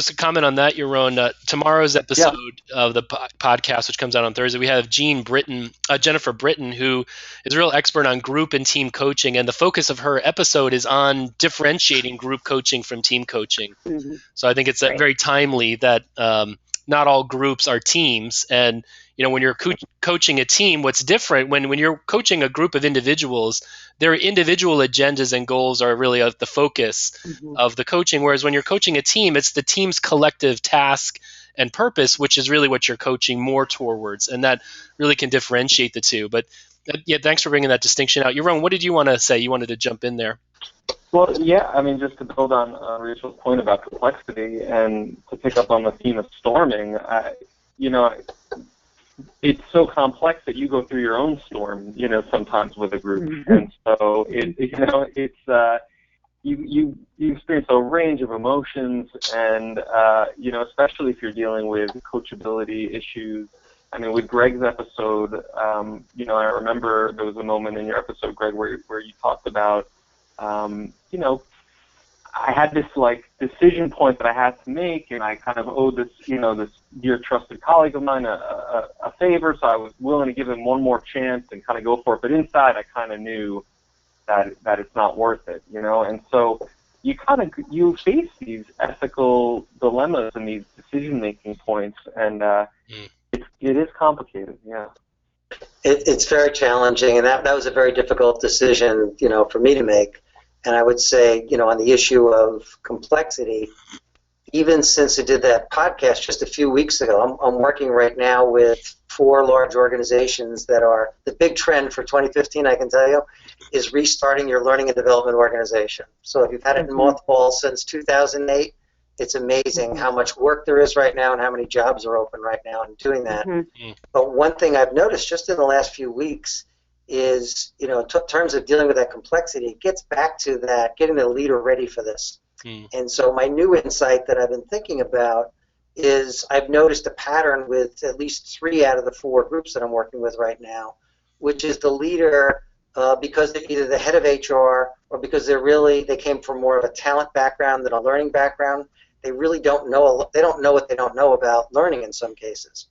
just a comment on that, Yaron. Tomorrow's Yeah. episode of the podcast, which comes out on Thursday, we have Jennifer Britton, who is a real expert on group and team coaching, and the focus of her episode is on differentiating group coaching from team coaching. Hmm. So I think it's Right. very timely that not all groups are teams, and when you're coaching a team, what's different when you're coaching a group of individuals, their individual agendas and goals are really the focus Hmm. of the coaching, whereas when you're coaching a team, it's the team's collective task and purpose, which is really what you're coaching more towards, and that really can differentiate the two. But yeah, thanks for bringing that distinction out. Yaron, what did you want to say? You wanted to jump in there. Well, yeah, I mean, just to build on Rachel's point about complexity and to pick up on the theme of storming, it's so complex that you go through your own storm, sometimes with a group. Mhm. And so, you experience a range of emotions, and, especially if you're dealing with coachability issues. I mean, with Greg's episode, I remember there was a moment in your episode, Greg, where you talked about, I had this decision point that I had to make, and I kind of owed this dear trusted colleague of mine a favor, so I was willing to give him one more chance and kind of go for it. But inside, I kind of knew that it's not worth it, And so you face these ethical dilemmas and these decision making points, and it is complicated, yeah. It's very challenging, and that was a very difficult decision, for me to make. And I would say, on the issue of complexity, even since I did that podcast just a few weeks ago, I'm working right now with 4 large organizations that are, the big trend for 2015, I can tell you, is restarting your learning and development organization. So if you've had it in mothballs since 2008, it's amazing how much work there is right now and how many jobs are open right now in doing that. Mhm. But one thing I've noticed just in the last few weeks is, in terms of dealing with that complexity, it gets back to that, getting the leader ready for this. And so my new insight that I've been thinking about is I've noticed a pattern with at least 3 out of the 4 groups that I'm working with right now, which is the leader, because they're either the head of HR or because they came from more of a talent background than a learning background. They really don't know. They don't know what they don't know about learning in some cases.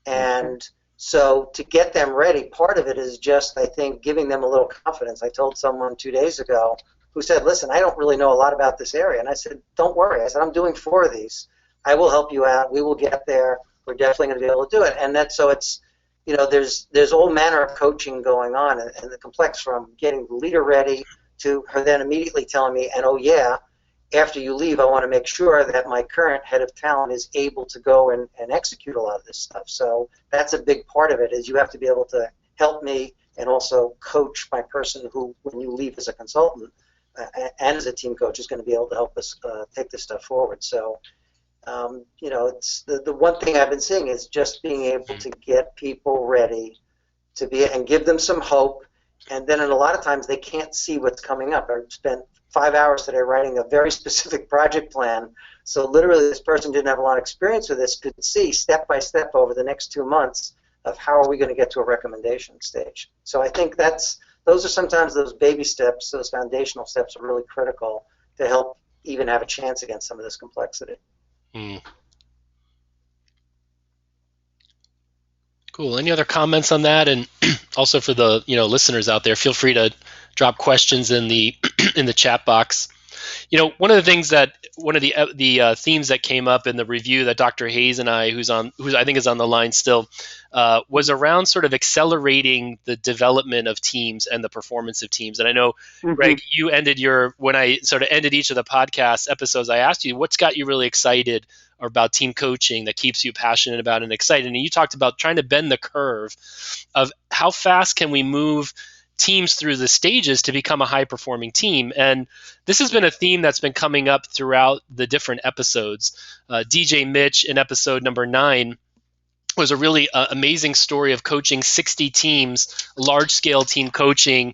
And so to get them ready, part of it is just, I think, giving them a little confidence. I told someone 2 days ago who said, listen, I don't really know a lot about this area. And I said, don't worry. I said, I'm doing 4 of these. I will help you out. We will get there. We're definitely going to be able to do it. And so it's, there's all manner of coaching going on, and the complex from getting the leader ready to her then immediately telling me, and oh yeah, after you leave, I want to make sure that my current head of talent is able to go and execute a lot of this stuff. So that's a big part of it, is you have to be able to help me and also coach my person who, when you leave as a consultant and as a team coach, is going to be able to help us take this stuff forward. So, it's the one thing I've been seeing is just being able to get people ready to be and give them some hope. And then a lot of times they can't see what's coming up. I spent 5 hours today writing a very specific project plan. So literally this person didn't have a lot of experience with this, could see step by step over the next 2 months of how are we going to get to a recommendation stage. So I think those are sometimes those baby steps, those foundational steps are really critical to help even have a chance against some of this complexity. Cool. Any other comments on that? And also for the listeners out there, feel free to drop questions in the in the chat box. One of the themes that came up in the review that Dr. Hayes and I, who I think is on the line still, was around sort of accelerating the development of teams and the performance of teams. And I know, Greg, you ended when I sort of ended each of the podcast episodes, I asked you, what's got you really excited about team coaching that keeps you passionate about and excited? And you talked about trying to bend the curve of how fast can we move teams through the stages to become a high-performing team. And this has been a theme that's been coming up throughout the different episodes. DJ Mitch in episode number 9 was a really amazing story of coaching 60 teams, large-scale team coaching.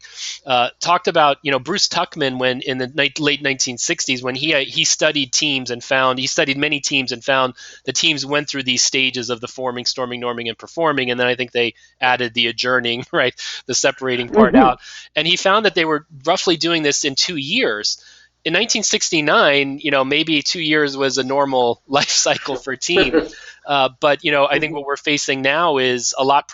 Talked about Bruce Tuckman when in the late 1960s when he studied teams and he studied many teams and found the teams went through these stages of the forming, storming, norming, and performing, and then I think they added the adjourning, right, the separating part out, and he found that they were roughly doing this in 2 years. in 1969, maybe 2 years was a normal life cycle for a team. But I think what we're facing now is a lot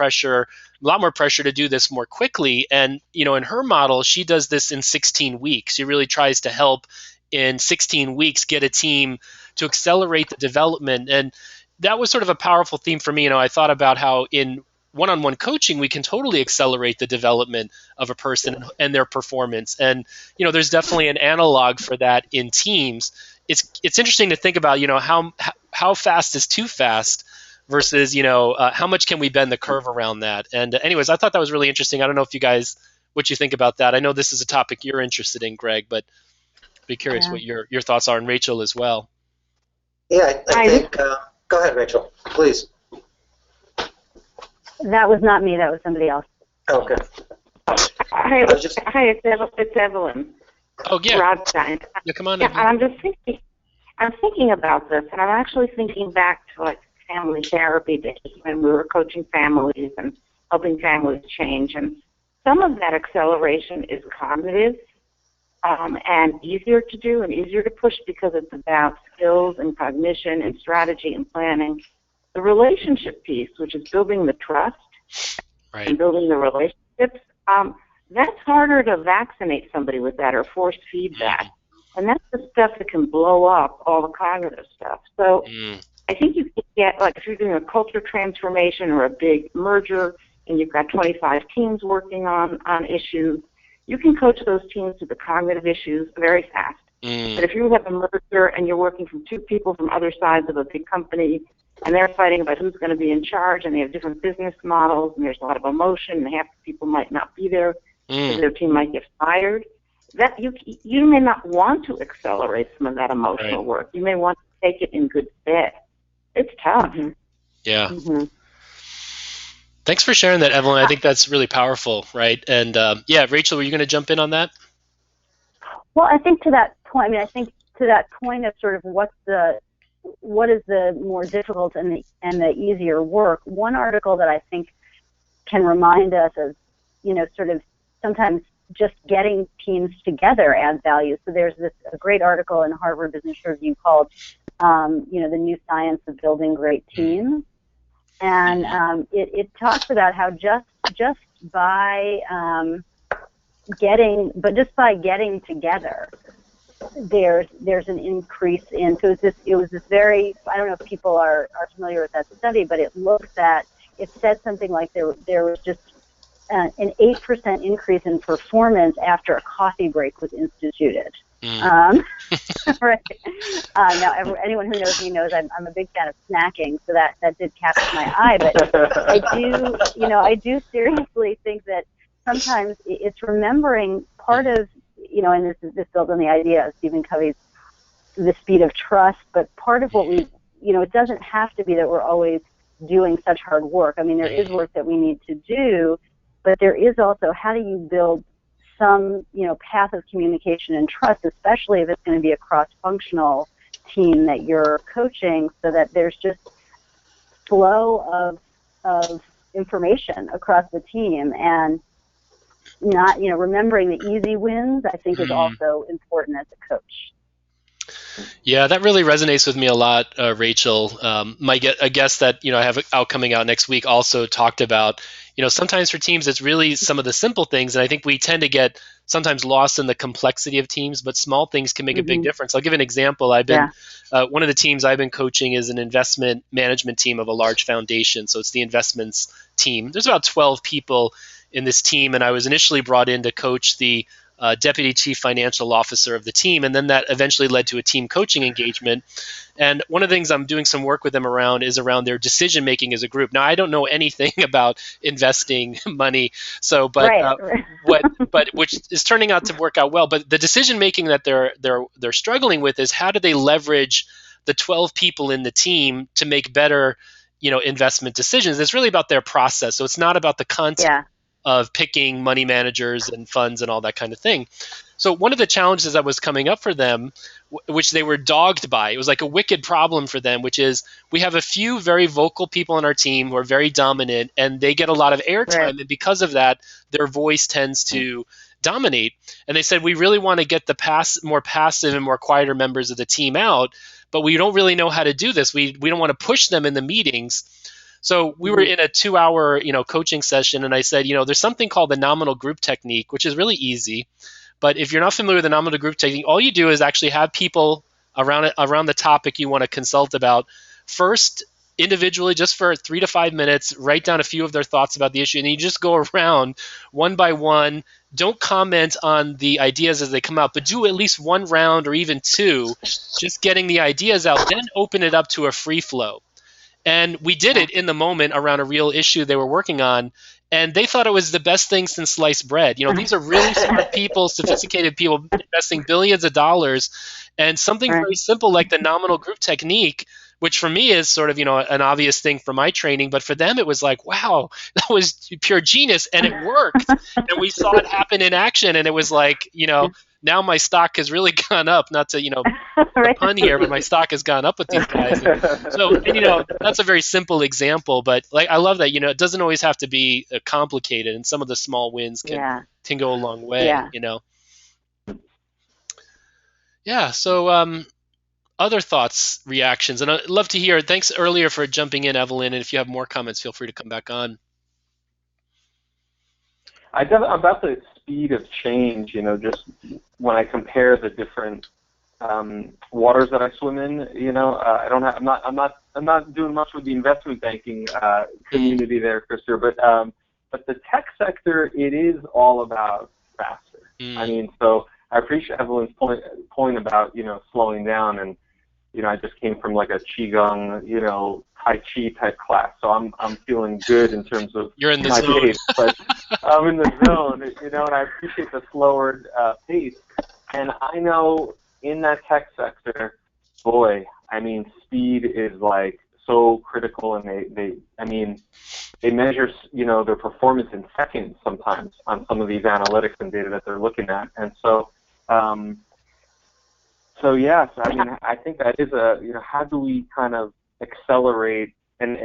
more pressure to do this more quickly. And in her model, she does this in 16 weeks. She really tries to help in 16 weeks get a team to accelerate the development. And that was sort of a powerful theme for me. I thought about how in one-on-one coaching, we can totally accelerate the development of a person and their performance. And there's definitely an analog for that in teams. It's interesting to think about how fast is too fast versus how much can we bend the curve around that. And anyways, I thought that was really interesting. I don't know if you guys what you think about that. I know this is a topic you're interested in, Greg, but be curious what your thoughts are, and Rachel as well. Yeah, I think. Go ahead, Rachel, please. That was not me. That was somebody else. Okay. Hi, it's Evelyn. Oh, yeah. Rodstein. Yeah, come on. Yeah, I'm just thinking. I'm thinking about this, and I'm actually thinking back to like family therapy days when we were coaching families and helping families change. And some of that acceleration is cognitive and easier to do and easier to push because it's about skills and cognition and strategy and planning. The relationship piece, which is building the trust and building the relationships, that's harder to vaccinate somebody with that or force feed that. And that's the stuff that can blow up all the cognitive stuff. So I think you can get, like if you're doing a culture transformation or a big merger and you've got 25 teams working on issues, you can coach those teams to the cognitive issues very fast. But if you have a merger and you're working from two people from other sides of a big company and they're fighting about who's going to be in charge and they have different business models and there's a lot of emotion and half the people might not be there because their team might get fired, that you may not want to accelerate some of that emotional work. You may want to take it in good stead. It's tough. Yeah. Thanks for sharing that, Evelyn. I think that's really powerful, right? And Rachel, were you going to jump in on that? Well, I think to that point, of sort of what is the more difficult and the easier work. One article that I think can remind us of, sort of sometimes just getting teams together adds value. So there's a great article in Harvard Business Review called, The New Science of Building Great Teams. And it talks about how just by getting together, there's an increase in. So it was this very. I don't know if people are familiar with that study, but it said something like there was just an 8% increase in performance after a coffee break was instituted. Right. Now, anyone who knows me knows I'm a big fan of snacking, so that did catch my eye. But I do seriously think that sometimes it's remembering part of, and this builds on the idea of Stephen Covey's The Speed of Trust, but part of what it doesn't have to be that we're always doing such hard work. I mean, there is work that we need to do, but there is also how do you build some, path of communication and trust, especially if it's going to be a cross-functional team that you're coaching, so that there's just flow of information across the team, and not, remembering the easy wins, I think is also important as a coach. Yeah, that really resonates with me a lot, Rachel. A guest that I have coming out next week also talked about, sometimes for teams it's really some of the simple things, and I think we tend to get sometimes lost in the complexity of teams, but small things can make a big difference. I'll give an example. One of the teams I've been coaching is an investment management team of a large foundation, so it's the investments team. There's about 12 people in this team, and I was initially brought in to coach the deputy chief financial officer of the team, and then that eventually led to a team coaching engagement. And one of the things I'm doing some work with them around is around their decision making as a group. Now, I don't know anything about investing money, but which is turning out to work out well. But the decision making that they're struggling with is how do they leverage the 12 people in the team to make better investment decisions. It's really about their process. So it's not about the content. of picking money managers and funds and all that kind of thing. So one of the challenges that was coming up for them, which they were dogged by, it was like a wicked problem for them, which is we have a few very vocal people on our team who are very dominant, and they get a lot of airtime, Right. and because of that, their voice tends to dominate. And they said, we really want to get the more passive and more quieter members of the team out, but we don't really know how to do this. We don't want to push them in the meetings. So we were in a 2-hour, coaching session, and I said, there's something called the nominal group technique, which is really easy. But if you're not familiar with the nominal group technique, all you do is actually have people around the topic you want to consult about first individually, just for 3 to 5 minutes, write down a few of their thoughts about the issue, and you just go around one by one. Don't comment on the ideas as they come out, but do at least one round or even two, just getting the ideas out, then open it up to a free flow. And we did it in the moment around a real issue they were working on, and they thought it was the best thing since sliced bread. These are really smart people, sophisticated people investing billions of dollars, and something very simple like the nominal group technique, which for me is sort of, an obvious thing from my training, but for them it was like, wow, that was pure genius, and it worked. And we saw it happen in action, and it was like, now my stock has really gone up, not to, Right. pun here, but my stock has gone up with these guys. So, that's a very simple example, but like, I love that, it doesn't always have to be complicated, and some of the small wins can go a long way, Yeah. So, other thoughts, reactions, and I'd love to hear. Thanks earlier for jumping in, Evelyn, and if you have more comments, feel free to come back on. About the speed of change, just when I compare the different waters that I swim in, I'm not doing much with the investment banking community there, Christopher, but the tech sector, it is all about faster. I mean, so I appreciate Evelyn's point about slowing down, and I just came from like a qigong, Tai Chi type class, so I'm feeling good in terms of You're in the my zone. pace, but I'm in the zone, and I appreciate the slower pace. And I know in that tech sector, boy, I mean, speed is like so critical, and they measure their performance in seconds sometimes on some of these analytics and data that they're looking at, and so. So yes, I mean, I think that is how do we kind of accelerate, and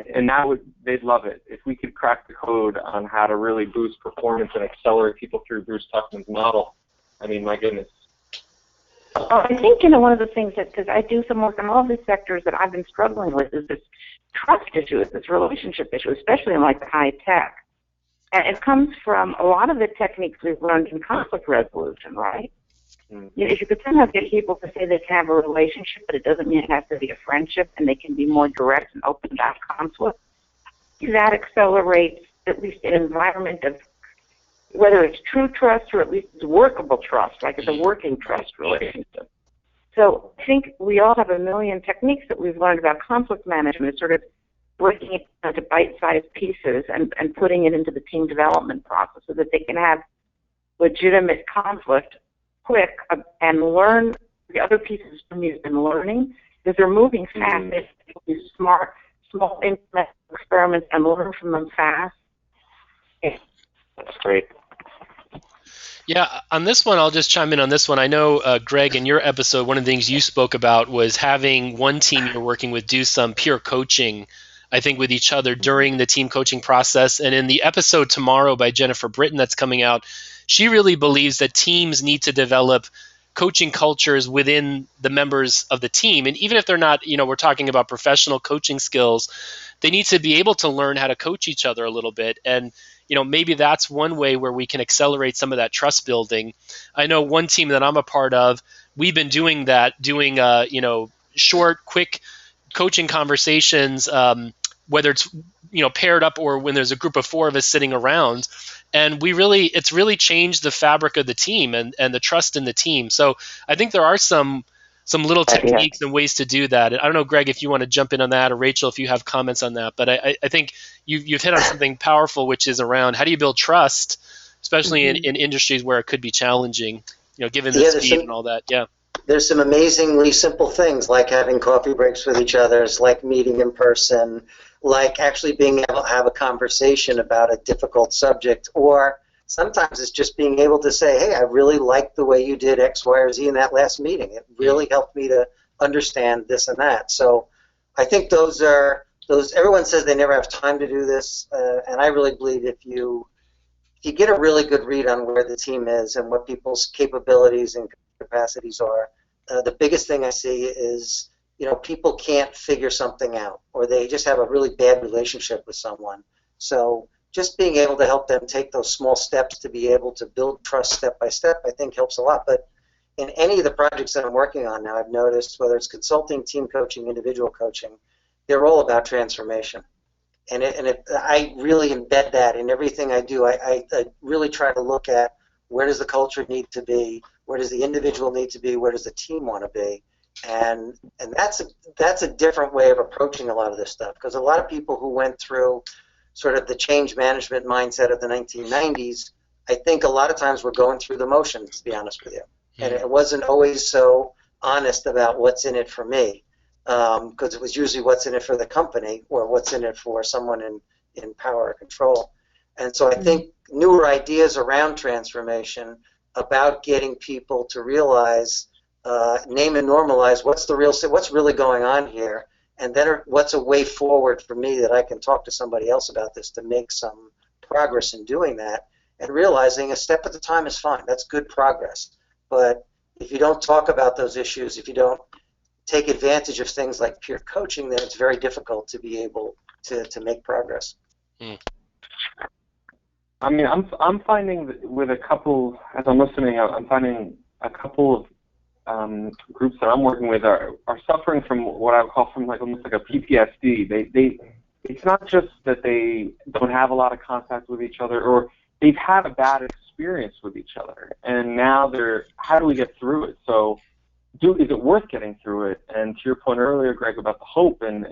they'd love it if we could crack the code on how to really boost performance and accelerate people through Bruce Tuckman's model. I mean, my goodness. I think, one of the things that, because I do some work in all these sectors that I've been struggling with, is this trust issue, this relationship issue, especially in like the high tech. And it comes from a lot of the techniques we've learned in conflict resolution, right? If you could somehow get people to say they can have a relationship, but it doesn't mean it has to be a friendship, and they can be more direct and open about conflict, that accelerates at least an environment of, whether it's true trust or at least it's workable trust, like it's a working trust relationship. So I think we all have a million techniques that we've learned about conflict management, sort of breaking it into bite-sized pieces and putting it into the team development process so that they can have legitimate conflict quick and learn the other pieces from you've been learning, because they're moving fast. They do smart, small, intimate experiments and learn from them fast. Yeah. That's great. Yeah, on this one, I'll just chime in on this one. I know, Greg, in your episode, one of the things you spoke about was having one team you're working with do some peer coaching, I think, with each other during the team coaching process. And in the episode tomorrow by Jennifer Britton that's coming out, she really believes that teams need to develop coaching cultures within the members of the team. And even if they're not, we're talking about professional coaching skills, they need to be able to learn how to coach each other a little bit. And, maybe that's one way where we can accelerate some of that trust building. I know one team that I'm a part of, we've been doing that, short, quick coaching conversations, whether it's paired up or when there's a group of 4 of us sitting around, and it's really changed the fabric of the team and the trust in the team. So I think there are some little techniques and ways to do that. And I don't know, Greg, if you want to jump in on that, or Rachel, if you have comments on that. But I think you've hit on something powerful, which is around how do you build trust, especially in industries where it could be challenging, given the speed and all that. Yeah. There's some amazingly simple things like having coffee breaks with each other, it's like meeting in person, like actually being able to have a conversation about a difficult subject, or sometimes it's just being able to say, hey, I really liked the way you did X, Y, or Z in that last meeting. It really helped me to understand this and that. So I think those, everyone says they never have time to do this, and I really believe if you get a really good read on where the team is and what people's capabilities and capacities are, the biggest thing I see is, people can't figure something out, or they just have a really bad relationship with someone. So just being able to help them take those small steps to be able to build trust step by step, I think helps a lot. But in any of the projects that I'm working on now, I've noticed whether it's consulting, team coaching, individual coaching, they're all about transformation. And I really embed that in everything I do. I really try to look at where does the culture need to be, where does the individual need to be, where does the team want to be, and that's a different way of approaching a lot of this stuff, because a lot of people who went through sort of the change management mindset of the 1990s, I think a lot of times we're going through the motions, to be honest with you, and it wasn't always so honest about what's in it for me. Because it was usually what's in it for the company or what's in it for someone in power or control. And so I think newer ideas around transformation, about getting people to realize, name and normalize what's really going on here, and then what's a way forward for me that I can talk to somebody else about this to make some progress in doing that, and realizing a step at a time is fine. That's good progress. But if you don't talk about those issues, if you don't take advantage of things like peer coaching, then it's very difficult to be able to make progress. I mean, I'm finding that with a couple, as I'm listening, I'm finding a couple of groups that I'm working with are suffering from what I would call from almost like a PTSD. It's not just that they don't have a lot of contact with each other, or they've had a bad experience with each other, and now how do we get through it? So is it worth getting through it? And to your point earlier, Greg, about the hope, and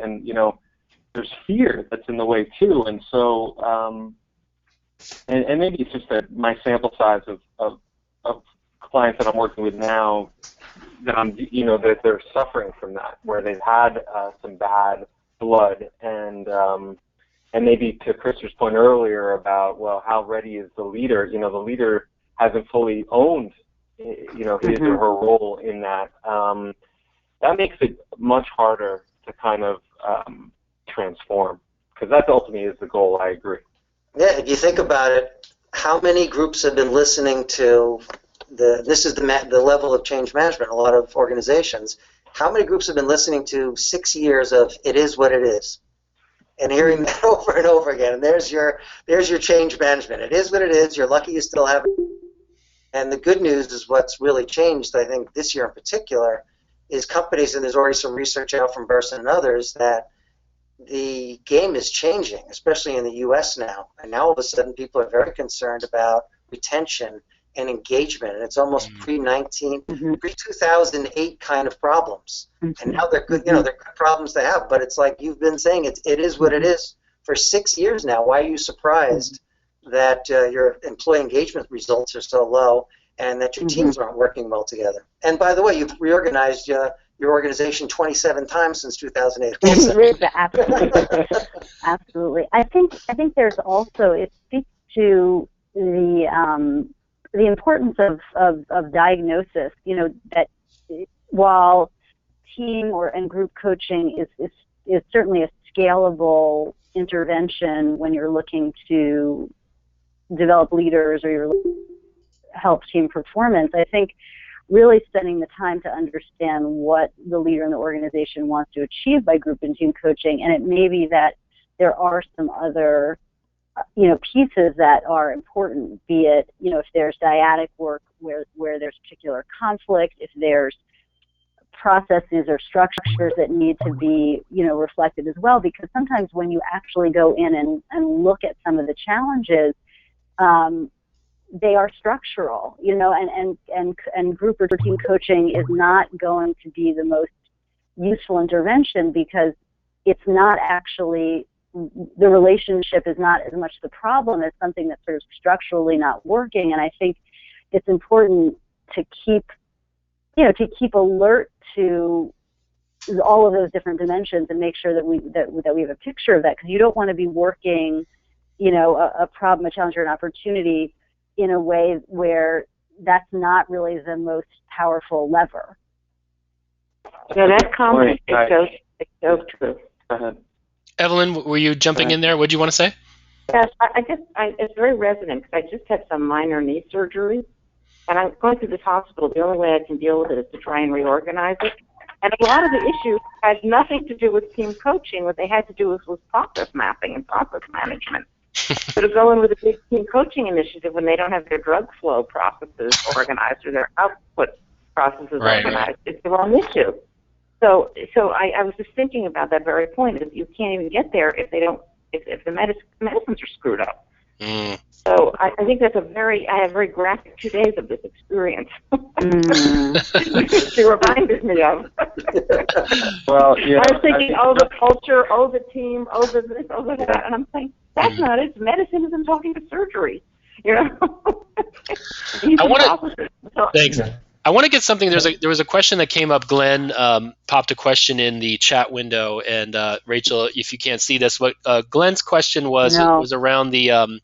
there's fear that's in the way too. And so, and maybe it's just that my sample size of clients that I'm working with now, that that they're suffering from that, where they've had some bad blood, and maybe to Christopher's point earlier about, well, how ready is the leader? The leader hasn't fully owned his or her role in that. That makes it much harder to kind of transform, because that ultimately is the goal. I agree. Yeah, if you think about it, how many groups have been listening to this is the level of change management, a lot of organizations, how many groups have been listening to 6 years of it is what it is, and hearing that over and over again, and there's your change management. It is what it is, you're lucky you still have it. And the good news is what's really changed, I think, this year in particular, is companies, and there's already some research out from Burson and others, that the game is changing, especially in the U.S. now. And now all of a sudden people are very concerned about retention and engagement. And it's almost pre-2008 kind of problems. And now they're good, they're good problems to have. But it's like you've been saying, it is what it is for 6 years now. Why are you surprised that your employee engagement results are so low and that your teams aren't working well together? And by the way, you've reorganized your organization 27 times since 2008. Absolutely. I think there's also, it speaks to the importance of diagnosis, that while team and group coaching is certainly a scalable intervention when you're looking to develop leaders or you're help team performance, I think really spending the time to understand what the leader in the organization wants to achieve by group and team coaching, and it may be that there are some other pieces that are important, be it if there's dyadic work where there's particular conflict, if there's processes or structures that need to be reflected as well, because sometimes when you actually go in and look at some of the challenges, they are structural, and group or team coaching is not going to be the most useful intervention, because it's not actually, the relationship is not as much the problem as something that's sort of structurally not working. And I think it's important to keep alert to all of those different dimensions and make sure that we have a picture of that, because you don't want to be working, a problem, a challenge, or an opportunity in a way where that's not really the most powerful lever. So that comment is so true. Go ahead. Evelyn, were you jumping in there? What do you want to say? Yes, it's very resonant because I just had some minor knee surgery, and I'm going through this hospital. The only way I can deal with it is to try and reorganize it. And a lot of the issues had nothing to do with team coaching. What they had to do was process mapping and process management. So to go in with a big team coaching initiative when they don't have their drug flow processes organized or their output processes organized, it's the wrong issue. So I was just thinking about that very point, is you can't even get there if the medicines are screwed up. So I think that's I have very graphic 2 days of this experience. She reminded me of. Well, I was thinking, the culture, the team, the this, the that, and I'm saying, that's not it. Medicine isn't talking to surgery. Thanks. I want to get something. There was a question that came up. Glenn popped a question in the chat window, and Rachel, if you can't see this, what Glenn's question was around the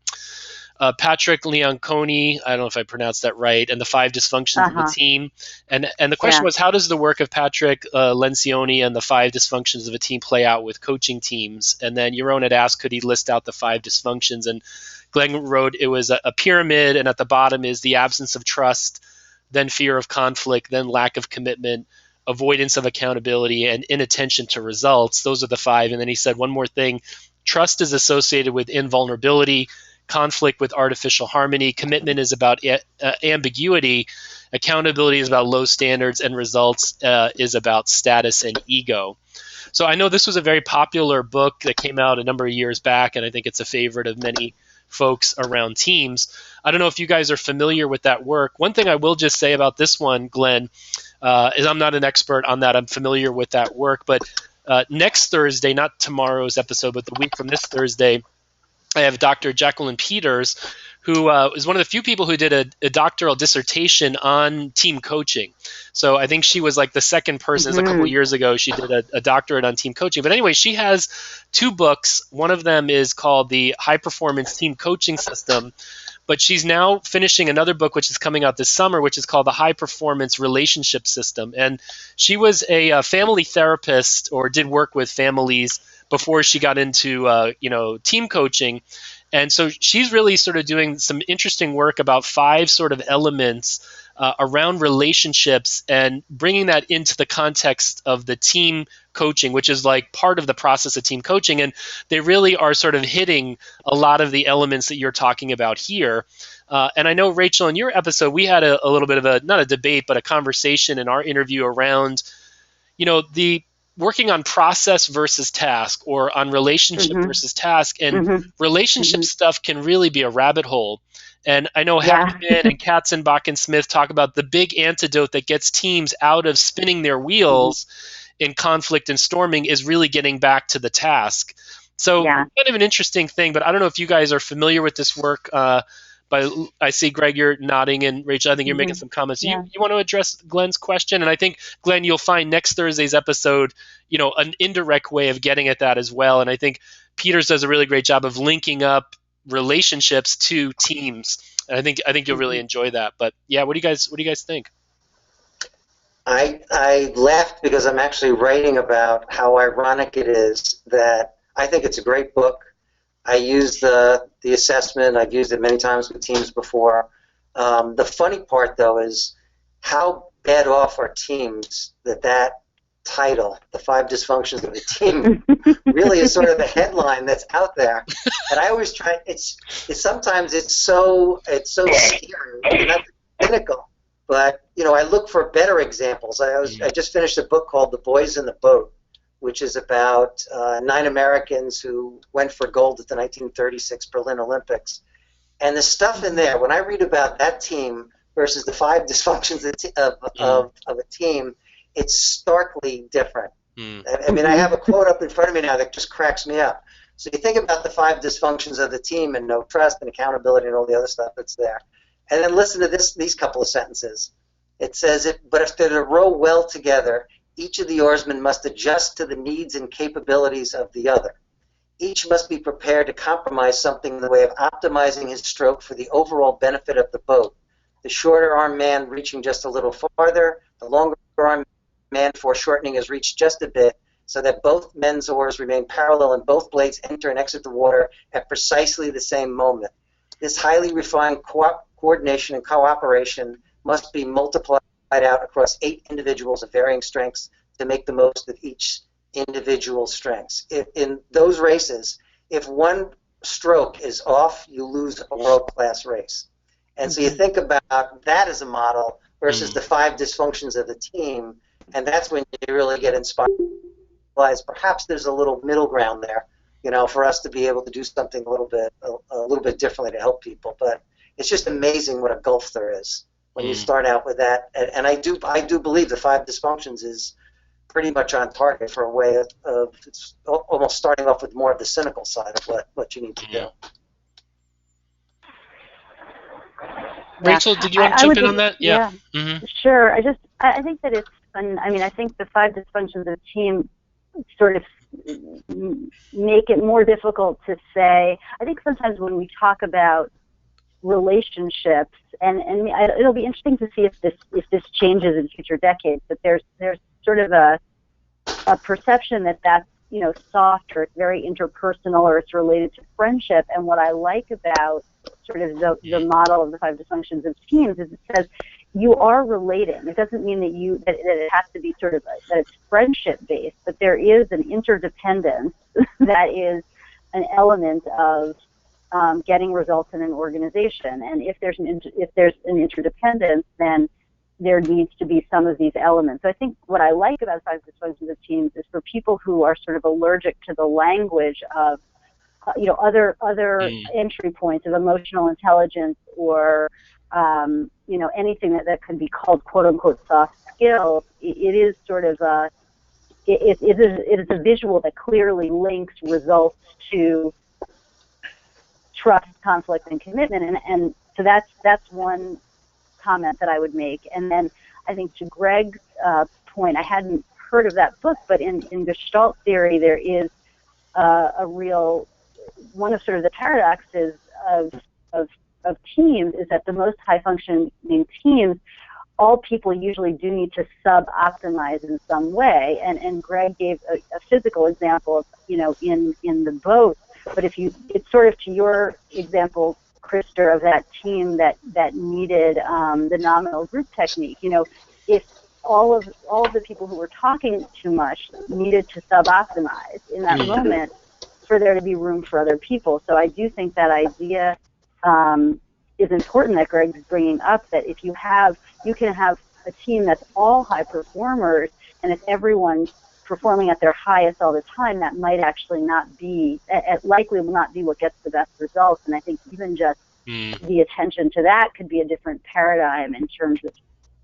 Patrick Leonconi. I don't know if I pronounced that right, and the 5 dysfunctions of the team. And the question was, how does the work of Patrick Lencioni and the 5 dysfunctions of a team play out with coaching teams? And then Yaron had asked, could he list out the 5 dysfunctions? And Glenn wrote it was a pyramid, and at the bottom is the absence of trust, then fear of conflict, then lack of commitment, avoidance of accountability, and inattention to results. Those are the 5. And then he said one more thing: trust is associated with invulnerability, conflict with artificial harmony, commitment is about ambiguity, accountability is about low standards, and results is about status and ego. So I know this was a very popular book that came out a number of years back, and I think it's a favorite of many folks around teams. I don't know if you guys are familiar with that work. One thing I will just say about this one, Glenn, is I'm not an expert on that. I'm familiar with that work, but next Thursday, not tomorrow's episode, but the week from this Thursday, I have Dr. Jacqueline Peters, who is one of the few people who did a doctoral dissertation on team coaching. So I think she was like the second person. A couple years ago, she did a doctorate on team coaching. But anyway, she has 2 books. One of them is called The High Performance Team Coaching System. But she's now finishing another book, which is coming out this summer, which is called The High Performance Relationship System. And she was a family therapist, or did work with families before she got into team coaching. And so she's really sort of doing some interesting work about 5 sort of elements around relationships and bringing that into the context of the team coaching, which is like part of the process of team coaching. And they really are sort of hitting a lot of the elements that you're talking about here. And I know, Rachel, in your episode, we had a little bit of not a debate, but a conversation in our interview around, the working on process versus task, or on relationship versus task. And relationship stuff can really be a rabbit hole. And I know Hackman and Katzenbach and Smith talk about the big antidote that gets teams out of spinning their wheels in conflict and storming is really getting back to the task. So kind of an interesting thing, but I don't know if you guys are familiar with this work. But I see, Greg, you're nodding, and Rachel, I think you're making some comments. You want to address Glenn's question? And I think, Glenn, you'll find next Thursday's episode, an indirect way of getting at that as well. And I think Peters does a really great job of linking up relationships to teams. And I think you'll really enjoy that. But yeah, what do you guys think? I laughed because I'm actually writing about how ironic it is that I think it's a great book. I use the assessment. I've used it many times with teams before. The funny part, though, is how bad off are teams that title, The 5 Dysfunctions of the Team, really is sort of the headline that's out there. And I always try. Sometimes it's so scary, and that's cynical. But I look for better examples. I just finished a book called The Boys in the Boat, which is about 9 Americans who went for gold at the 1936 Berlin Olympics. And the stuff in there, when I read about that team versus the 5 dysfunctions of a team, it's starkly different. I mean, I have a quote up in front of me now that just cracks me up. So you think about the 5 dysfunctions of the team and no trust and accountability and all the other stuff that's there. And then listen to these couple of sentences. It says, but if they're to row well together, Each of the oarsmen must adjust to the needs and capabilities of the other. Each must be prepared to compromise something in the way of optimizing his stroke for the overall benefit of the boat. The shorter arm man reaching just a little farther, the longer arm man foreshortening is reached just a bit, so that both men's oars remain parallel and both blades enter and exit the water at precisely the same moment. This highly refined coordination and cooperation must be multiplied out across 8 individuals of varying strengths to make the most of each individual strengths. In those races, if one stroke is off, you lose a world-class race. And so you think about that as a model versus the 5 dysfunctions of the team, and that's when you really get inspired. Perhaps there's a little middle ground there, for us to be able to do something a little bit differently to help people. But it's just amazing what a gulf there is when you start out with that. And I do believe the 5 dysfunctions is pretty much on target for a way of it's almost starting off with more of the cynical side of what you need to do. Rachel, did you want to jump in on that? Yeah. Sure. I think that it's fun. I mean, I think the 5 dysfunctions of the team sort of make it more difficult to say. I think sometimes when we talk about relationships, and it'll be interesting to see if this changes in future decades. But there's sort of a perception that's soft, or it's very interpersonal, or it's related to friendship. And what I like about sort of the model of the 5 dysfunctions of teams is it says you are relating. It doesn't mean that it has to be sort of that it's friendship based, but there is an interdependence that is an element of getting results in an organization. And if there's an interdependence, then there needs to be some of these elements. So I think what I like about 5 dysfunctions of teams is for people who are sort of allergic to the language of other entry points of emotional intelligence, or anything that could be called quote unquote soft skills. It is sort of it is a visual that clearly links results to trust, conflict, and commitment, and so that's one comment that I would make. And then I think to Greg's point, I hadn't heard of that book, but in Gestalt theory there is a real one of sort of the paradoxes of teams is that the most high-functioning teams, all people usually do need to sub-optimize in some way. And Greg gave a physical example of, in the boat. But it's sort of to your example, Krister, of that team that needed the nominal group technique. If all of the people who were talking too much needed to sub-optimize in that moment for there to be room for other people. So I do think that idea is important that Greg's bringing up, that if you can have a team that's all high performers, and if everyone's performing at their highest all the time, that might actually not be, likely will not be what gets the best results. And I think even just the attention to that could be a different paradigm in terms of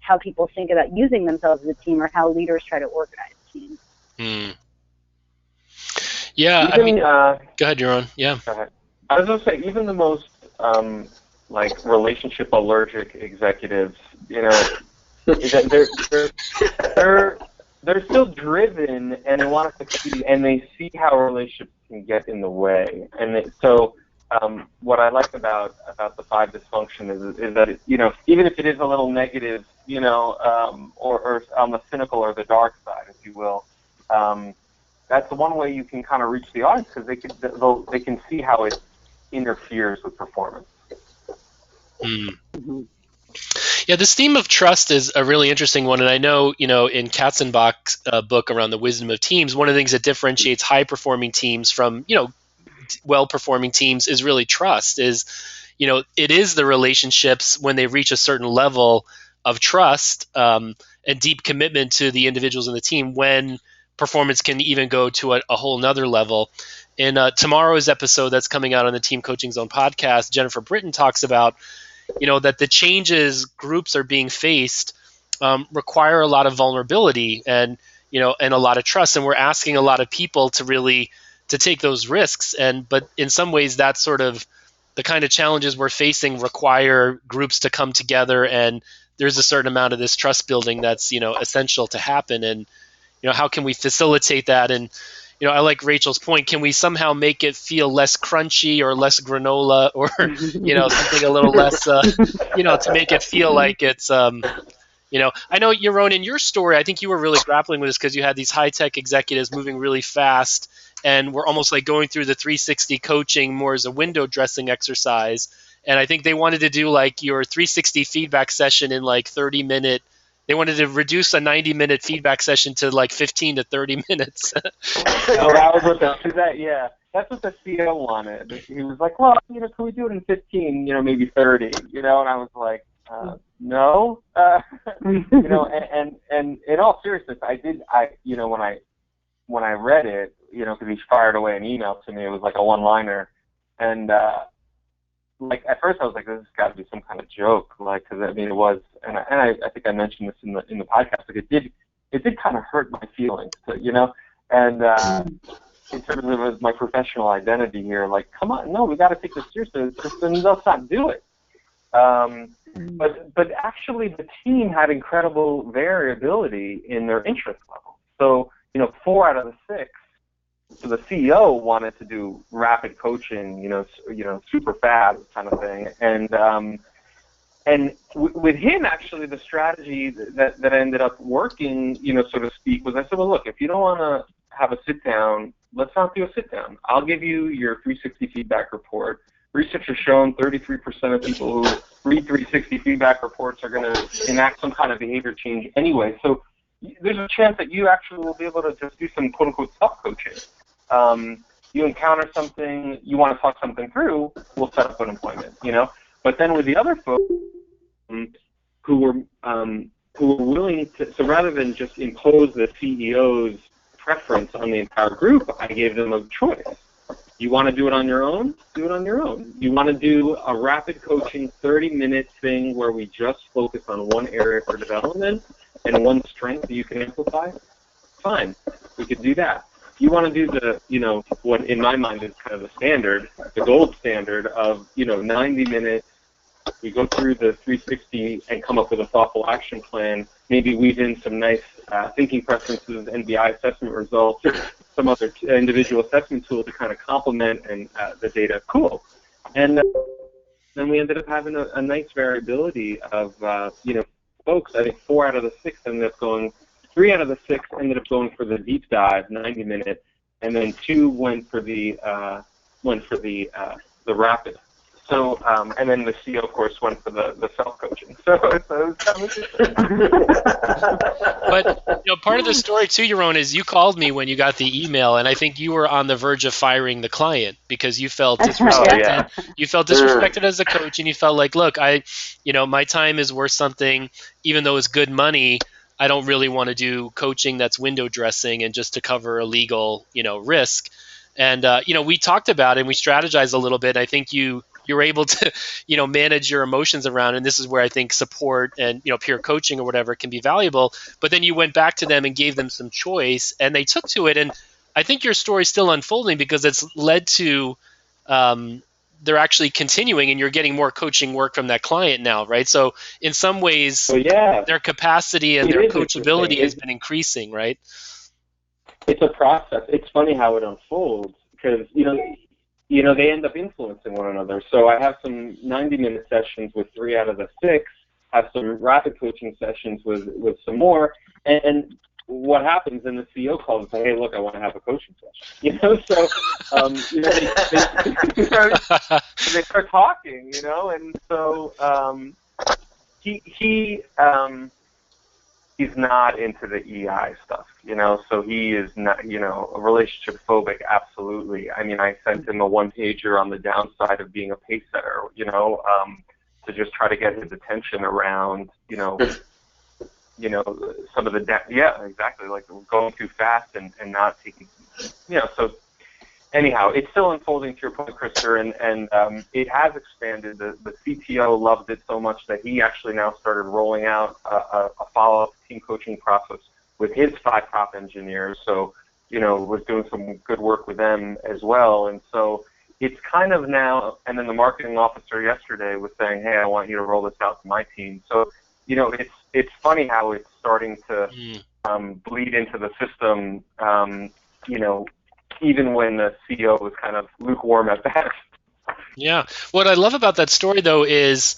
how people think about using themselves as a team, or how leaders try to organize teams. Yeah, go ahead, Yaron. Yeah. Go ahead. I was going to say, even the most relationship allergic executives, they're still driven, and they want to succeed, and they see how relationships can get in the way. And so what I like about the 5 dysfunction is that even if it is a little negative, or on the cynical or the dark side, if you will, that's the one way you can kind of reach the audience, because they can see how it interferes with performance. Yeah, this theme of trust is a really interesting one, and I know, in Katzenbach's book around the wisdom of teams, one of the things that differentiates high-performing teams from, well-performing teams is really trust. It is the relationships when they reach a certain level of trust and deep commitment to the individuals in the team, when performance can even go to a whole nother level. In tomorrow's episode that's coming out on the Team Coaching Zone podcast, Jennifer Britton talks about, that the changes groups are being faced require a lot of vulnerability and a lot of trust, and we're asking a lot of people to take those risks. But in some ways, that's sort of the kind of challenges we're facing require groups to come together, and there's a certain amount of this trust building that's essential to happen. And how can we facilitate that? And I like Rachel's point. Can we somehow make it feel less crunchy or less granola, or something a little less, to make it feel like it's, I know, Yaron, in your story, I think you were really grappling with this because you had these high-tech executives moving really fast, and we're almost like going through the 360 coaching more as a window dressing exercise. And I think they wanted to do like your 360 feedback session in like 30-minute. They wanted to reduce a 90-minute feedback session to like 15 to 30 minutes. That was what that's what the CEO wanted. He was like, well, can we do it in 15, maybe 30, and I was like, no, and in all seriousness, when I read it, because he fired away an email to me, it was like a one-liner, and like at first I was like, this has got to be some kind of joke, like, because it was, and I think I mentioned this in the podcast, like it did kind of hurt my feelings, and in terms of my professional identity here, like, come on, no, we got to take this seriously, then let's not do it. But actually the team had incredible variability in their interest level. So 4 out of the 6. So the CEO wanted to do rapid coaching, super fast kind of thing, and with him, actually, the strategy that ended up working, so to speak, was I said, well, look, if you don't want to have a sit down, let's not do a sit down. I'll give you your 360 feedback report. Research has shown 33% of people who read 360 feedback reports are going to enact some kind of behavior change anyway. So there's a chance that you actually will be able to just do some quote-unquote self-coaching. You encounter something, you want to talk something through, we'll set up an appointment, But then with the other folks who were willing to, so rather than just impose the CEO's preference on the entire group, I gave them a choice. You want to do it on your own? Do it on your own. You want to do a rapid coaching 30-minute thing where we just focus on one area for development and one strength that you can amplify? Fine, we could do that. You want to do the, what in my mind is kind of the standard, the gold standard of, 90 minutes, we go through the 360 and come up with a thoughtful action plan, maybe weave in some nice thinking preferences, NBI assessment results, some other individual assessment tool to kind of complement and the data. Cool. And then we ended up having a nice variability of, folks. I think 4 out of the 6 ended up going, 3 out of the 6 ended up going for the deep dive, 90-minute, and then 2 went for the rapid. So, and then the CEO, of course, went for the self-coaching. So it was kind of interesting. But part of the story too, Yaron, is you called me when you got the email, and I think you were on the verge of firing the client because you felt disrespected. Yeah. You felt disrespected as a coach, and you felt like, look, my time is worth something, even though it's good money. I don't really want to do coaching that's window dressing and just to cover a legal, risk. And we talked about it and we strategized a little bit. I think you were able to, manage your emotions around, and this is where I think support and, peer coaching or whatever can be valuable. But then you went back to them and gave them some choice, and they took to it. And I think your story's still unfolding because it's led to they're actually continuing, and you're getting more coaching work from that client now, right? So in some ways, their capacity and their coachability has been increasing, right? It's a process. It's funny how it unfolds because, they end up influencing one another. So I have some 90-minute sessions with 3 out of the 6, have some rapid coaching sessions with some more, and what happens, then the CEO calls and says, hey, look, I want to have a coaching session. So they start talking, and so he's not into the EI stuff, so he is not, relationship phobic, absolutely. I mean, I sent him a one-pager on the downside of being a pace setter, to just try to get his attention around, some of the exactly, like going too fast and not taking, so anyhow, it's still unfolding to your point, Christopher, and it has expanded. The CTO loved it so much that he actually now started rolling out a follow-up team coaching process with his 5 top engineers, so, was doing some good work with them as well, and so it's kind of now, and then the marketing officer yesterday was saying, hey, I want you to roll this out to my team, so, it's funny how it's starting to bleed into the system, even when the CEO was kind of lukewarm at best. Yeah. What I love about that story, though, is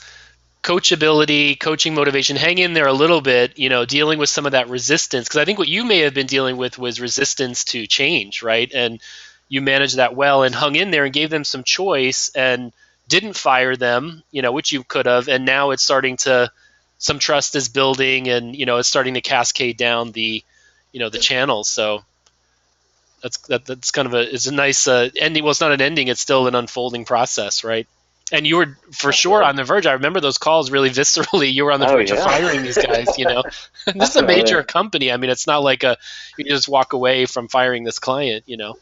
coachability, coaching motivation. Hang in there a little bit, dealing with some of that resistance. Because I think what you may have been dealing with was resistance to change, right? And you managed that well and hung in there and gave them some choice and didn't fire them, which you could have. And now it's starting to, some trust is building, and it's starting to cascade down the channels. So that's kind of it's a nice ending. Well, it's not an ending; it's still an unfolding process, right? And you were for sure on the verge. I remember those calls really viscerally. You were on the verge of firing these guys. This is a major company. I mean, it's not like you just walk away from firing this client. Yeah.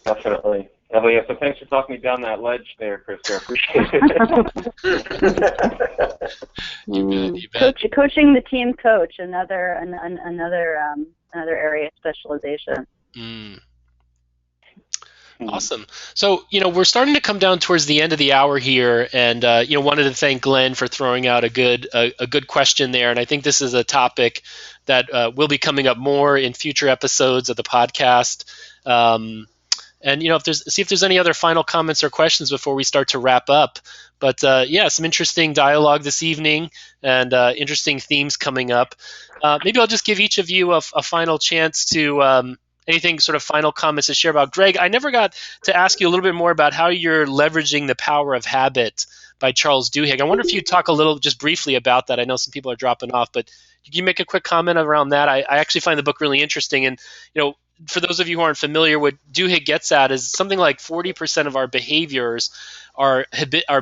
Definitely. Oh yeah. So thanks for talking me down that ledge there, Krista. I appreciate it. You bet. Coaching the team coach, another area of specialization. Awesome. So, we're starting to come down towards the end of the hour here, and wanted to thank Glenn for throwing out a good question there. And I think this is a topic that will be coming up more in future episodes of the podcast. And if there's any other final comments or questions before we start to wrap up. But some interesting dialogue this evening, and interesting themes coming up. Maybe I'll just give each of you a final chance to anything sort of final comments to share about. Greg, I never got to ask you a little bit more about how you're leveraging the power of habit by Charles Duhigg. I wonder if you'd talk a little just briefly about that. I know some people are dropping off, but could you make a quick comment around that? I actually find the book really interesting, and for those of you who aren't familiar, what Duhigg gets at is something like 40% of our behaviors are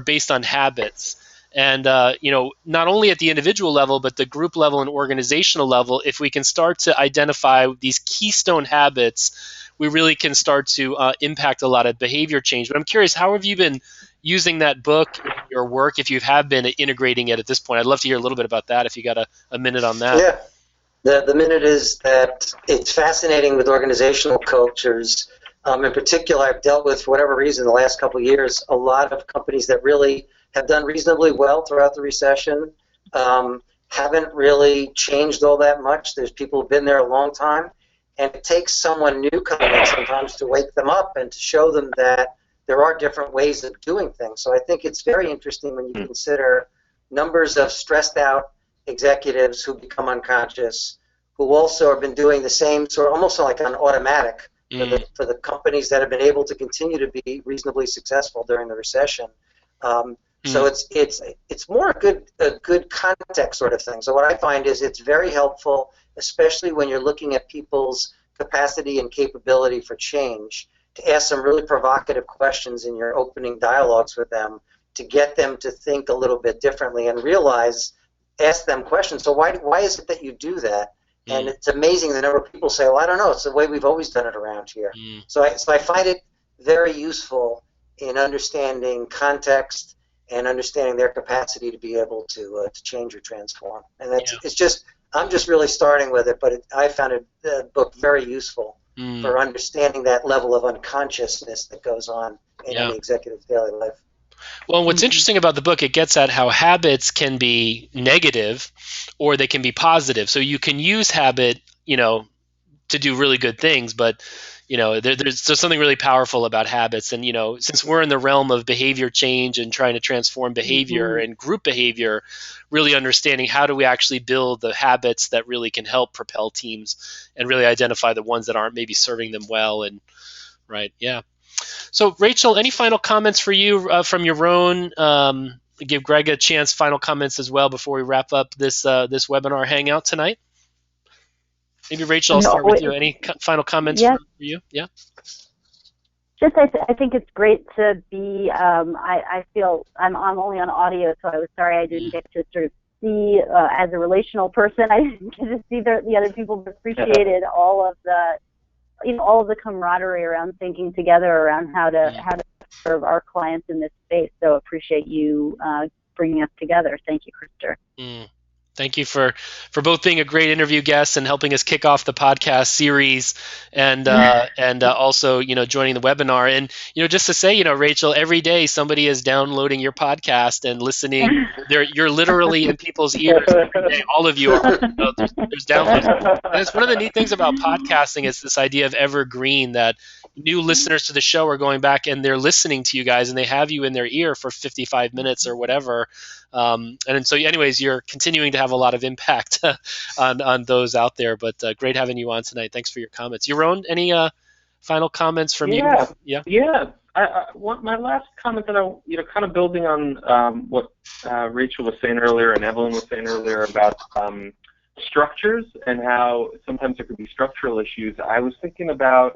based on habits. And, not only at the individual level, but the group level and organizational level, if we can start to identify these keystone habits, we really can start to impact a lot of behavior change. But I'm curious, how have you been using that book in your work, if you have been integrating it at this point? I'd love to hear a little bit about that, if you got a minute on that. Yeah. The minute is that it's fascinating with organizational cultures. In particular, I've dealt with, for whatever reason, the last couple of years, a lot of companies that really have done reasonably well throughout the recession, haven't really changed all that much. There's people who've been there a long time, and it takes someone new coming in sometimes to wake them up and to show them that there are different ways of doing things. So I think it's very interesting when you consider numbers of stressed out executives who become unconscious, who also have been doing the same sort of almost like on automatic for the companies that have been able to continue to be reasonably successful during the recession. So it's more a good context sort of thing. So what I find is it's very helpful, especially when you're looking at people's capacity and capability for change, to ask some really provocative questions in your opening dialogues with them to get them to think a little bit differently and ask them questions. So why is it that you do that? And it's amazing the number of people say, well, I don't know, it's the way we've always done it around here. So I find it very useful in understanding context and understanding their capacity to be able to change or transform. And I'm just really starting with it, but I found the book very useful for understanding that level of unconsciousness that goes on in any executive's daily life. Well, what's interesting about the book, it gets at how habits can be negative or they can be positive. So you can use habit, to do really good things, but there's something really powerful about habits. And since we're in the realm of behavior change and trying to transform behavior and group behavior, really understanding how do we actually build the habits that really can help propel teams and really identify the ones that aren't maybe serving them well. And So Rachel, any final comments for you from your own? Give Greg a chance, final comments as well before we wrap up this webinar hangout tonight. Maybe Rachel, I'll start with you. Any final comments for you? Yeah. Just I think it's great to be. I feel I'm only on audio, so I was sorry I didn't get to sort of see as a relational person. I didn't get to see the other people, but appreciated all of the camaraderie around thinking together around how to serve our clients in this space. So appreciate you bringing us together. Thank you, Krister. Thank you for both being a great interview guest and helping us kick off the podcast series, and also joining the webinar. And just to say, Rachel, every day somebody is downloading your podcast and listening. You're literally in people's ears every day. All of you are. There's downloads, and it's one of the neat things about podcasting is this idea of evergreen, that new listeners to the show are going back and they're listening to you guys and they have you in their ear for 55 minutes or whatever. And so, anyways, you're continuing to have a lot of impact on those out there. But great having you on tonight. Thanks for your comments. Yaron, any final comments from you? Yeah. My last comment that kind of building on what Rachel was saying earlier and Evelyn was saying earlier about structures and how sometimes there could be structural issues. I was thinking about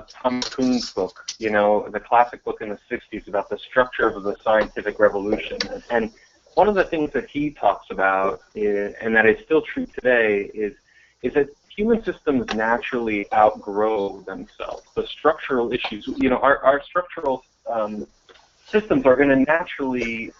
Thomas Kuhn's book, the classic book in the 60s about the structure of the scientific revolution. And one of the things that he talks about, and that is still true today, is that human systems naturally outgrow themselves. The structural issues, our structural systems are going to naturally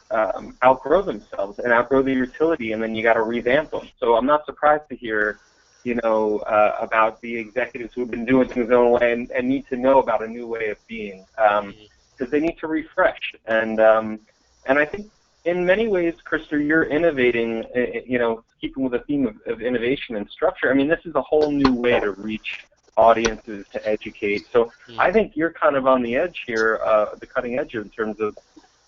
outgrow themselves and outgrow their utility, and then you got to revamp them. So I'm not surprised to hear about the executives who have been doing things their own way and need to know about a new way of being, because they need to refresh. And I think in many ways, Krister, you're innovating, keeping with the theme of innovation and structure. I mean, this is a whole new way to reach audiences, to educate. So I think you're kind of on the edge here, the cutting edge in terms of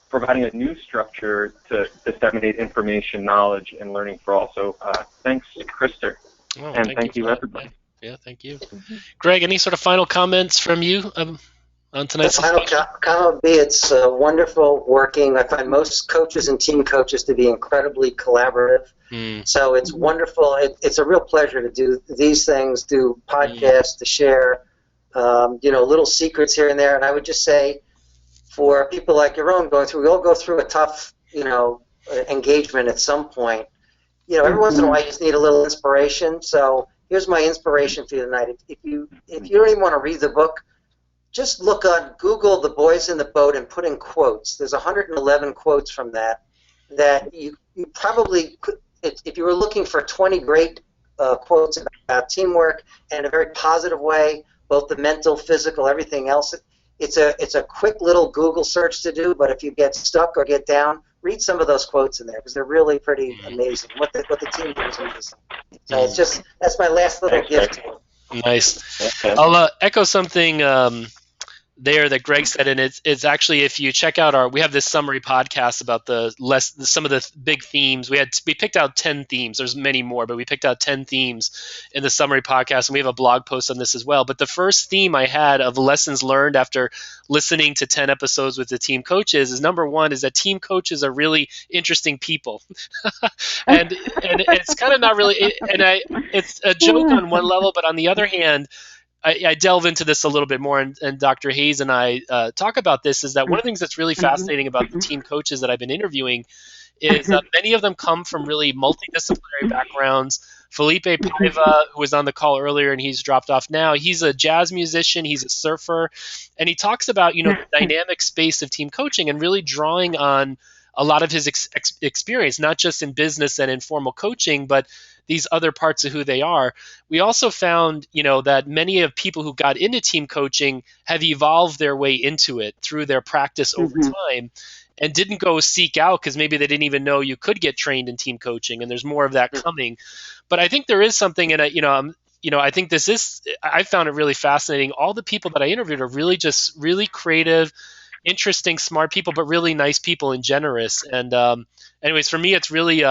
providing a new structure to disseminate information, knowledge, and learning for all. So thanks, Krister. Oh, and thank you, everybody. Yeah, thank you. Greg, any sort of final comments from you on tonight's discussion? The final comment would be it's wonderful working. I find most coaches and team coaches to be incredibly collaborative. So it's wonderful. It's a real pleasure to do these things, do podcasts, to share, little secrets here and there. And I would just say, for people like your own going through, we all go through a tough, engagement at some point. Every once in a while you just need a little inspiration. So here's my inspiration for you tonight. If you don't even want to read the book, just look on Google The Boys in the Boat and put in quotes. There's 111 quotes from that you probably could, if you were looking for 20 great quotes about teamwork in a very positive way, both the mental, physical, everything else. It's a quick little Google search to do, but if you get stuck or get down, read some of those quotes in there because they're really pretty amazing. What the team does is so that's my last little gift. Nice. I'll echo something there that Greg said, and it's actually, if you check out we have this summary podcast about some of the big themes. We picked out 10 themes. There's many more, but we picked out 10 themes in the summary podcast, and we have a blog post on this as well. But the first theme I had of lessons learned after listening to 10 episodes with the team coaches is, number one, is that team coaches are really interesting people. and it's kind of not really, it's a joke on one level, but on the other hand, I delve into this a little bit more, and Dr. Hayes and I talk about this, is that one of the things that's really fascinating about the team coaches that I've been interviewing is many of them come from really multidisciplinary backgrounds. Felipe Paiva, who was on the call earlier and he's dropped off now, he's a jazz musician, he's a surfer, and he talks about the dynamic space of team coaching and really drawing on a lot of his experience, not just in business and informal coaching, but these other parts of who they are. We also found, that many of people who got into team coaching have evolved their way into it through their practice over time, and didn't go seek out because maybe they didn't even know you could get trained in team coaching, and there's more of that coming. But I think there is something, and I think I found it really fascinating. All the people that I interviewed are really just really creative, interesting, smart people, but really nice people and generous. And anyways, for me, it's really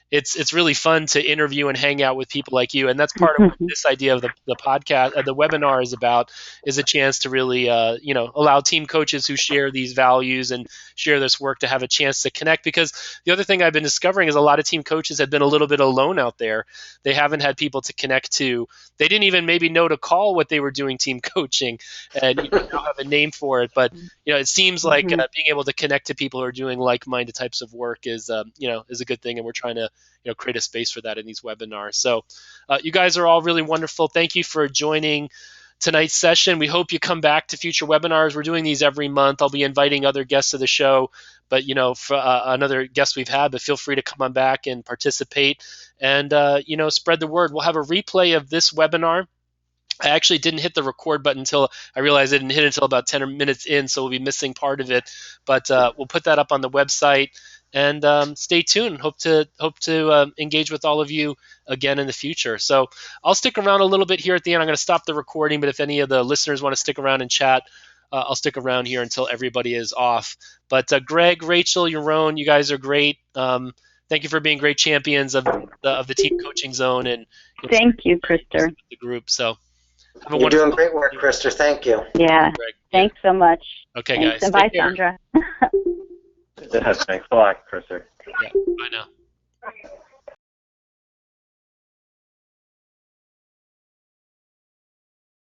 it's really fun to interview and hang out with people like you, and that's part of what this idea of the podcast, the webinar is about, is a chance to really allow team coaches who share these values and share this work to have a chance to connect. Because the other thing I've been discovering is a lot of team coaches have been a little bit alone out there. They haven't had people to connect to. They didn't even maybe know to call what they were doing team coaching, and don't have a name for it. But it seems like being able to connect to people who are doing like-minded types of work is a good thing, and we're trying to create a space for that in these webinars. So you guys are all really wonderful. Thank you for joining tonight's session. We hope you come back to future webinars. We're doing these every month. I'll be inviting other guests to the show, but for another guest we've had, but feel free to come on back and participate and spread the word. We'll have a replay of this webinar. I actually didn't hit the record button until I realized I didn't hit it until about 10 minutes in, so we'll be missing part of it. But we'll put that up on the website, and stay tuned. Hope to engage with all of you again in the future. So I'll stick around a little bit here at the end. I'm going to stop the recording, but if any of the listeners want to stick around and chat, I'll stick around here until everybody is off. But Greg, Rachel, Yaron, you guys are great. Thank you for being great champions of the Team Coaching Zone, and thank you, Krister. The group. So. You're doing great work, Krister. Thank you. Yeah. Thanks so much. Okay, thanks. guys. And bye, Sandra. Thanks a lot, Krister. Yeah, bye now.